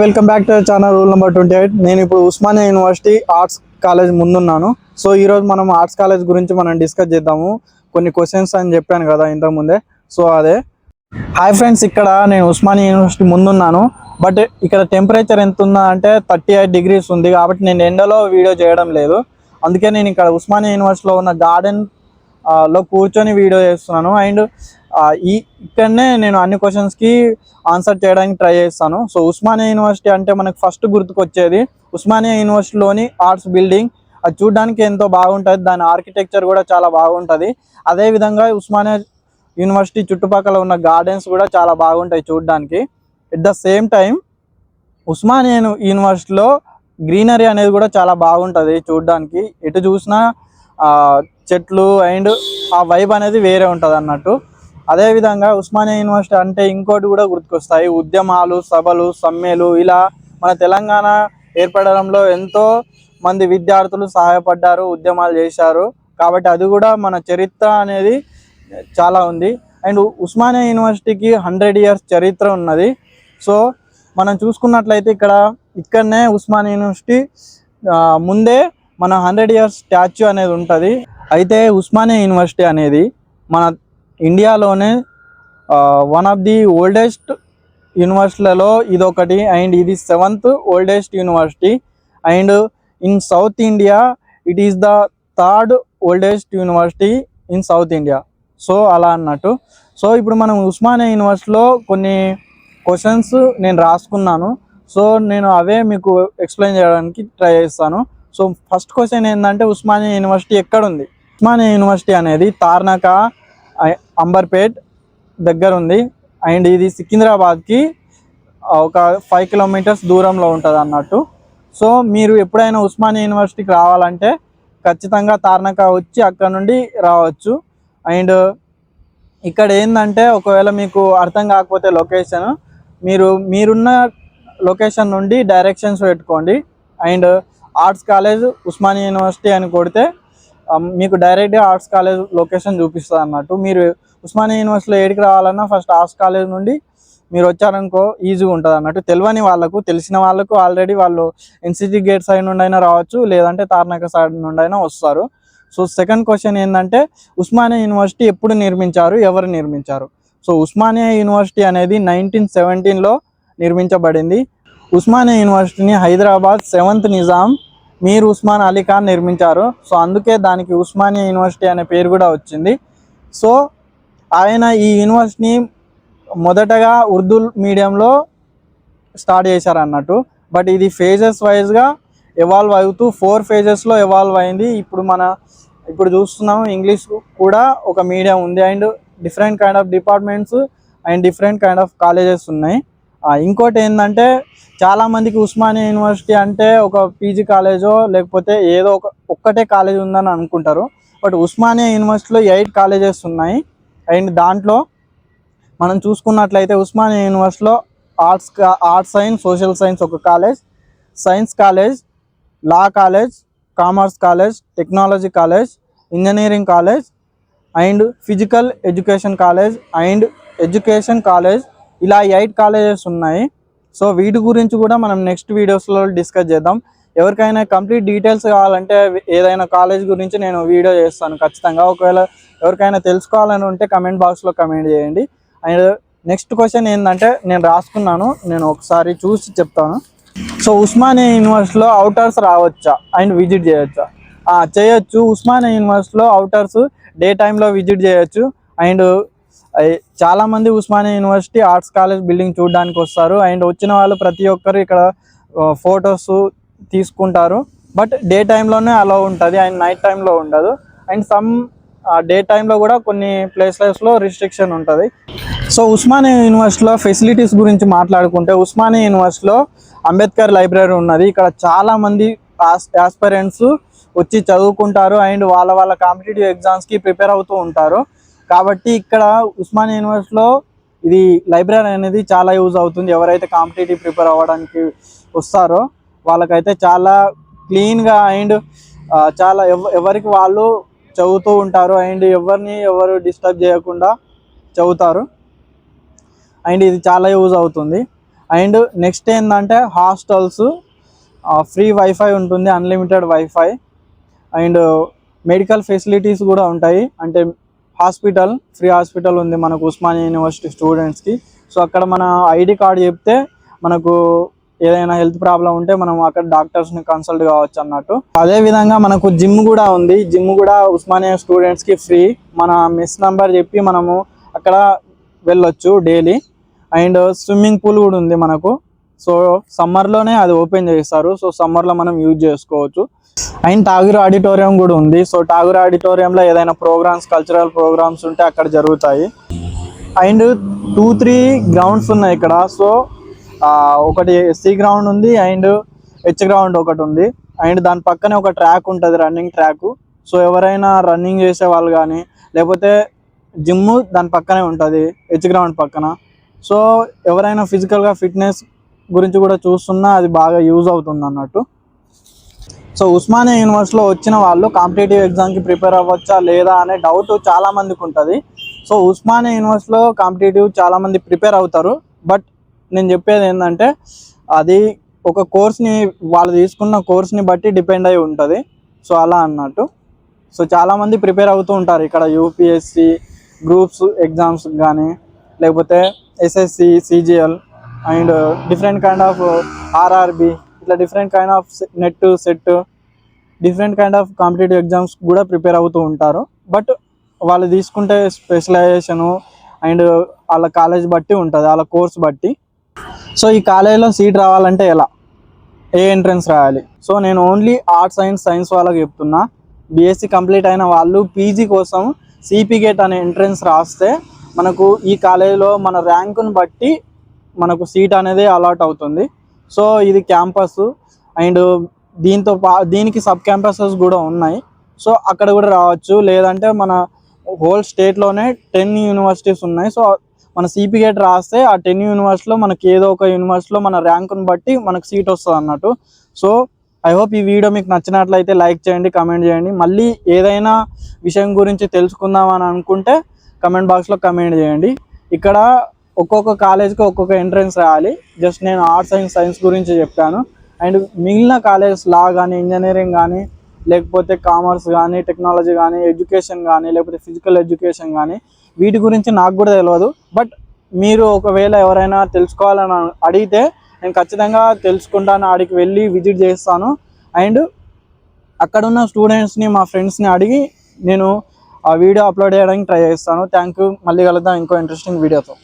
Welcome back to channel rule number 28. నేను ఇప్పుడు Osmania university arts college ముందున్నాను. సో ఈరోజు మనం ఆర్ట్స్ కాలేజ్ గురించి మనం డిస్కస్ చేద్దాము. కొన్ని క్వశ్చన్స్ అని చెప్పాను కదా ఇంతకుముందే. సో అదే హాయ్ ఫ్రెండ్స్, ఇక్కడ నేను ఉస్మానియా యూనివర్సిటీ ముందున్నాను. బట్ ఇక్కడ టెంపరేచర్ ఎంత ఉందా అంటే 38 degrees ఉంది. కాబట్టి నేను ఎండలో వీడియో చేయడం లేదు. అందుకే నేను ఇక్కడ ఉస్మానియా యూనివర్సిటీలో ఉన్న గార్డెన్ లో కూర్చొని వీడియో చేస్తున్నాను. అండ్ ఇక్కడనే నేను అన్ని క్వశ్చన్స్కి ఆన్సర్ చేయడానికి ట్రై చేస్తాను. సో ఉస్మానియా యూనివర్సిటీ అంటే మనకు ఫస్ట్ గుర్తుకొచ్చేది ఉస్మానియా యూనివర్సిటీలోని ఆర్ట్స్ బిల్డింగ్. అది చూడడానికి ఎంతో బాగుంటుంది, దాని ఆర్కిటెక్చర్ కూడా చాలా బాగుంటుంది. అదేవిధంగా ఉస్మానియా యూనివర్సిటీ చుట్టుపక్కల ఉన్న గార్డెన్స్ కూడా చాలా బాగుంటాయి చూడడానికి. At the same time Osmania యూనివర్సిటీలో గ్రీనరీ అనేది కూడా చాలా బాగుంటుంది చూడడానికి. ఎటు చూసినా చెట్లు అండ్ ఆ వైబ్ అనేది వేరే ఉంటుంది అన్నట్టు. అదేవిధంగా ఉస్మానియా యూనివర్సిటీ అంటే ఇంకోటి కూడా గుర్తుకొస్తాయి, ఉద్యమాలు, సభలు, సమ్మెలు. ఇలా మన తెలంగాణ ఏర్పడడంలో ఎంతో మంది విద్యార్థులు సహాయపడ్డారు, ఉద్యమాలు చేశారు. కాబట్టి అది కూడా మన చరిత్ర అనేది చాలా ఉంది. అండ్ ఉస్మానియా యూనివర్సిటీకి 100 years చరిత్ర ఉన్నది. సో మనం చూసుకున్నట్లయితే ఇక్కడనే ఉస్మానియా యూనివర్సిటీ ముందే మన 100 years స్టాచ్యూ అనేది ఉంటుంది. అయితే ఉస్మానియా యూనివర్సిటీ అనేది మన ఇండియాలోనే వన్ ఆఫ్ ది ఓల్డెస్ట్ యూనివర్సిటీలలో ఇదొకటి. అండ్ ఇది 7th oldest university. And in south India it is the 3rd oldest university in south India. So అలా అన్నట్టు. సో ఇప్పుడు మనం ఉస్మానియా యూనివర్సిటీలో కొన్ని క్వశ్చన్స్ నేను రాసుకున్నాను. సో నేను అవే మీకు ఎక్స్ప్లెయిన్ చేయడానికి ట్రై చేస్తాను. సో ఫస్ట్ క్వశ్చన్ ఏంటంటే ఉస్మానియా యూనివర్సిటీ ఎక్కడుంది? ఉస్మానియా యూనివర్సిటీ అనేది తార్నాక అంబర్పేట్ దగ్గర ఉంది. అండ్ ఇది సికింద్రాబాద్కి ఒక 5 kilometers దూరంలో ఉంటుంది అన్నట్టు. సో మీరు ఎప్పుడైనా ఉస్మానియా యూనివర్సిటీకి రావాలంటే ఖచ్చితంగా తార్నాక వచ్చి అక్కడ నుండి రావచ్చు. అండ్ ఇక్కడ ఏంటంటే ఒకవేళ మీకు అర్థం కాకపోతే లొకేషన్, మీరున్న లొకేషన్ నుండి డైరెక్షన్స్ పెట్టుకోండి. And arts college Osmania university అని కొడితే మీకు డైరెక్ట్గా ఆర్ట్స్ కాలేజ్ లొకేషన్ చూపిస్తుంది అన్నట్టు. మీరు ఉస్మానియా యూనివర్సిటీలో ఏడికి రావాలన్నా ఫస్ట్ ఆర్ట్స్ కాలేజ్ నుండి మీరు వచ్చారనుకో ఈజీగా ఉంటుంది అన్నట్టు. తెలియని వాళ్ళకు, తెలిసిన వాళ్ళకు ఆల్రెడీ వాళ్ళు ఎన్సిటీ గేట్ సైడ్ నుండి అయినా రావచ్చు, లేదంటే తార్నాక సైడ్ నుండి అయినా వస్తారు. సో సెకండ్ క్వశ్చన్ ఏంటంటే ఉస్మానియా యూనివర్సిటీ ఎప్పుడు నిర్మించారు, ఎవరు నిర్మించారు? సో ఉస్మానియా యూనివర్సిటీ అనేది 1917లో నిర్మించబడింది. ఉస్మానియా యూనివర్సిటీని హైదరాబాద్ 7th నిజాం మీర్ ఉస్మాన్ అలీ ఖాన్ నిర్మించారు. సో అందుకే దానికి ఉస్మానియా యూనివర్సిటీ అనే పేరు కూడా వచ్చింది. సో ఆయన ఈ యూనివర్సిటీని మొదటగా ఉర్దూ మీడియంలో స్టార్ట్ చేశారు అన్నట్టు. బట్ ఇది ఫేజెస్ వైజ్గా ఎవాల్వ్ అవుతూ 4 phases ఎవాల్వ్ అయింది. ఇప్పుడు చూస్తున్నాము ఇంగ్లీష్ కూడా ఒక మీడియం ఉంది. And different kind of departments and different kind of colleges ఉన్నాయి. ఇంకోటి ఏంటంటే చాలామందికి ఉస్మానియా యూనివర్సిటీ అంటే ఒక పీజీ కాలేజో లేకపోతే ఏదో ఒక్కటే కాలేజ్ ఉందని అనుకుంటారు. బట్ ఉస్మానియా యూనివర్సిటీలో 8 colleges ఉన్నాయి. అండ్ దాంట్లో మనం చూసుకున్నట్లయితే ఉస్మానియా యూనివర్సిటీలో ఆర్ట్స్ సైన్స్, సోషల్ సైన్స్ ఒక college, science college, law college, commerce college, technology college, engineering college and physical education college and education college, ఇలా 8 colleges ఉన్నాయి. సో వీటి గురించి కూడా మనం నెక్స్ట్ వీడియోస్లో డిస్కస్ చేద్దాం. ఎవరికైనా కంప్లీట్ డీటెయిల్స్ కావాలంటే ఏదైనా కాలేజ్ గురించి నేను వీడియో చేస్తాను ఖచ్చితంగా. ఒకవేళ ఎవరికైనా తెలుసుకోవాలని ఉంటే కమెంట్ బాక్స్లో కమెంట్ చేయండి. అండ్ నెక్స్ట్ క్వశ్చన్ ఏంటంటే నేను రాసుకున్నాను, నేను ఒకసారి చూసి చెప్తాను. సో ఉస్మానియా యూనివర్సిటీలో అవుటర్స్ రావచ్చా అండ్ విజిట్ చేయొచ్చా? చేయొచ్చు. ఉస్మానియా యూనివర్సిటీలో అవుటర్స్ డే టైంలో విజిట్ చేయొచ్చు. అండ్ చాలామంది Osmania university arts college building చూడడానికి వస్తారు. అండ్ వచ్చిన వాళ్ళు ప్రతి ఒక్కరు ఇక్కడ ఫొటోస్ తీసుకుంటారు. బట్ డే టైంలోనే అలా ఉంటుంది అండ్ నైట్ టైంలో ఉండదు. అండ్ డే టైంలో కూడా కొన్ని ప్లేసెస్లో రిస్ట్రిక్షన్ ఉంటుంది. సో ఉస్మానియా యూనివర్సిటీలో ఫెసిలిటీస్ గురించి మాట్లాడుకుంటే ఉస్మానియా యూనివర్సిటీలో అంబేద్కర్ లైబ్రరీ ఉన్నది. ఇక్కడ చాలామంది ఆస్పైరెంట్స్ వచ్చి చదువుకుంటారు అండ్ వాళ్ళ కాంపిటేటివ్ ఎగ్జామ్స్కి ప్రిపేర్ అవుతూ ఉంటారు. కాబట్టి ఇక్కడ ఉస్మానియా యూనివర్సిటీలో ఇది లైబ్రరీ అనేది చాలా యూజ్ అవుతుంది. ఎవరైతే కాంపిటేటివ్ ప్రిపేర్ అవ్వడానికి వస్తారో వాళ్ళకైతే చాలా క్లీన్గా అండ్ చాలా ఎవరికి వాళ్ళు చదువుతూ ఉంటారు. అండ్ ఎవరు డిస్టర్బ్ చేయకుండా చదువుతారు. అండ్ ఇది చాలా యూజ్ అవుతుంది. అండ్ నెక్స్ట్ ఏంటంటే హాస్టల్స్, ఫ్రీ వైఫై ఉంటుంది, unlimited wifi. And medical facilities కూడా ఉంటాయి. అంటే హాస్పిటల్, ఫ్రీ హాస్పిటల్ ఉంది మనకు ఉస్మానియా యూనివర్సిటీ స్టూడెంట్స్కి. సో అక్కడ మన ఐడి కార్డ్ చెప్తే మనకు ఏదైనా హెల్త్ ప్రాబ్లం ఉంటే మనం అక్కడ డాక్టర్స్ని కన్సల్ట్ కావచ్చు అన్నట్టు. అదేవిధంగా మనకు జిమ్ కూడా ఉంది. జిమ్ కూడా ఉస్మానియా స్టూడెంట్స్కి ఫ్రీ. మన మెస్ నెంబర్ చెప్పి మనము అక్కడ వెళ్ళొచ్చు డైలీ. అండ్ స్విమ్మింగ్ పూల్ కూడా ఉంది మనకు. సో సమ్మర్లోనే అది ఓపెన్ చేస్తారు. సో సమ్మర్లో మనం యూజ్ చేసుకోవచ్చు. అండ్ ఠాగూర్ ఆడిటోరియం కూడా ఉంది. సో ఠాగూర్ ఆడిటోరియంలో ఏదైనా ప్రోగ్రామ్స్, కల్చరల్ ప్రోగ్రామ్స్ ఉంటే అక్కడ జరుగుతాయి. అండ్ 2-3 గ్రౌండ్స్ ఉన్నాయి ఇక్కడ. సో ఒకటి సి గ్రౌండ్ ఉంది అండ్ హెచ్ గ్రౌండ్ ఒకటి ఉంది. అండ్ దాని పక్కనే ఒక ట్రాక్ ఉంటుంది, రన్నింగ్ ట్రాక్. సో ఎవరైనా రన్నింగ్ చేసే వాళ్ళు కానీ లేకపోతే జిమ్ దాని పక్కనే ఉంటుంది హెచ్ గ్రౌండ్ పక్కన. సో ఎవరైనా ఫిజికల్గా ఫిట్నెస్ గురించి కూడా చూస్తున్నా అది బాగా యూజ్ అవుతుంది అన్నట్టు. సో ఉస్మానియా యూనివర్సిటీలో వచ్చిన వాళ్ళు కాంపిటేటివ్ ఎగ్జామ్కి ప్రిపేర్ అవ్వచ్చా లేదా అనే డౌట్ చాలామందికి ఉంటుంది. సో ఉస్మానియా యూనివర్సిటీలో కాంపిటేటివ్ చాలామంది ప్రిపేర్ అవుతారు. బట్ నేను చెప్పేది ఏంటంటే అది ఒక కోర్స్ని, వాళ్ళు తీసుకున్న కోర్స్ని బట్టి డిపెండ్ అయి ఉంటుంది. సో అలా అన్నట్టు. సో చాలామంది ప్రిపేర్ అవుతూ ఉంటారు ఇక్కడ యూపీఎస్సి గ్రూప్స్ ఎగ్జామ్స్ కానీ లేకపోతే SSC, CGL and different kind of RRB, ఇట్లా different kind of NET, SET, different kind of competitive exams కూడా ప్రిపేర్ అవుతూ ఉంటారు. బట్ వాళ్ళు తీసుకుంటే స్పెషలైజేషను అండ్ వాళ్ళ కాలేజ్ బట్టి ఉంటుంది, వాళ్ళ కోర్స్ బట్టి. సో ఈ కాలేజీలో సీట్ రావాలంటే ఎలా, ఏ ఎంట్రన్స్ రాయాలి? సో నేను ఓన్లీ ఆర్ట్స్ అండ్ సైన్స్ వాళ్ళకి చెప్తున్నా. బీఎస్సీ కంప్లీట్ అయిన వాళ్ళు పీజీ కోసం సిపి గేట్ అనే ఎంట్రన్స్ రాస్తే మనకు ఈ కాలేజీలో మన ర్యాంకుని బట్టి మనకు సీట్ అనేది అలాట్ అవుతుంది. సో ఇది క్యాంపస్ అండ్ దీనికి సబ్ క్యాంపసెస్ కూడా ఉన్నాయి. సో అక్కడ కూడా రావచ్చు. లేదంటే మన హోల్ స్టేట్లోనే 10 యూనివర్సిటీస్ ఉన్నాయి. సో మన సిపి గేట్ రాస్తే ఆ 10 యూనివర్సిటీలో మనకి ఏదో ఒక యూనివర్సిటీలో మన ర్యాంకుని బట్టి మనకు సీట్ వస్తుంది అన్నట్టు. సో ఐ హోప్ ఈ వీడియో మీకు నచ్చినట్లయితే లైక్ చేయండి, కమెంట్ చేయండి. మళ్ళీ ఏదైనా విషయం గురించి తెలుసుకుందామని అనుకుంటే కమెంట్ బాక్స్లో కమెంట్ చేయండి. ఇక్కడ ఒక్కొక్క కాలేజ్కి ఒక్కొక్క ఎంట్రన్స్ రాయాలి. జస్ట్ నేను ఆర్ట్స్ అండ్ సైన్స్ గురించి చెప్పాను. అండ్ మిగిలిన కాలేజెస్ లా కానీ, ఇంజనీరింగ్ కానీ, లేకపోతే కామర్స్ కానీ, టెక్నాలజీ కానీ, ఎడ్యుకేషన్ కానీ, లేకపోతే ఫిజికల్ ఎడ్యుకేషన్ కానీ, వీటి గురించి నాకు కూడా తెలియదు. బట్ మీరు ఒకవేళ ఎవరైనా తెలుసుకోవాలని అడిగితే నేను ఖచ్చితంగా తెలుసుకుంటాను, ఆడికి వెళ్ళి విజిట్ చేస్తాను. అండ్ అక్కడున్న స్టూడెంట్స్ని, మా ఫ్రెండ్స్ని అడిగి నేను ఆ వీడియో అప్లోడ్ చేయడానికి ట్రై చేస్తాను. Thank you. మళ్ళీ కలుద్దాం ఇంకో ఇంట్రెస్టింగ్ వీడియోతో.